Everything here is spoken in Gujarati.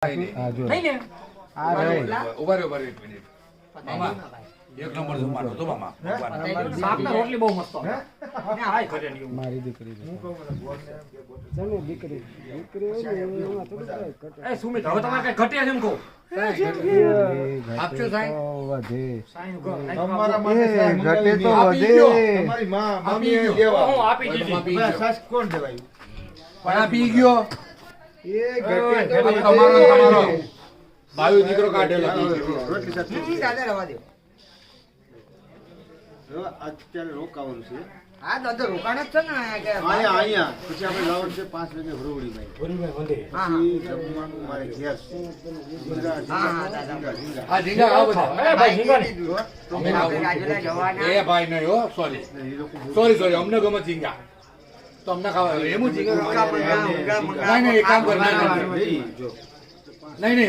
નહીં ને ઉભા રહ્યો એક મિનિટ મામા એક નંબર જમવાનો તો મામા શાકના રોટલી બહુ મસ્ત હોય. હાય ઘરે ની એવું. મારી દીકરી જમે દીકરી હોય ને એમાં થોડું કાંઈ ઘટે. એ સુમિત હવે તમારે કઈ ઘટે છે એમ કહું આપજો સાહેબ. વધે સાઈનું ઘર. તમારા માટે સાહેબ ઘટે તો આપી વધે ગયો. તમારી માં આપી મમ્મી ગયો. દેવા હું આપી દીધી. આપી બસ, ગયો. સાસ કોણ દેવાયું પણ આપી ગયો એ ઘટે તો આ વધે. તમારો બાયો દીકરો કાઢેલો રોટલી સાથે હવે અત્યારે રોકાવાનું છે અહીંયા પછી આપણે લાવવાનું છે 5 વાગે હરોવડીમાં. પછી જમવાનું મારે ઘેર છે. ઝીંગા. આ ઝીંગા આવો બધા અરે ભાઈ ઝીંગાની. અમે આવું. એ ભાઈ નહીં હો સોરી સોરી અમને ગમે ઝીંગા તો અમને ખાવા એમ ઝીંગા નહીં નહીં એક કામ કર જો નહીં નહીં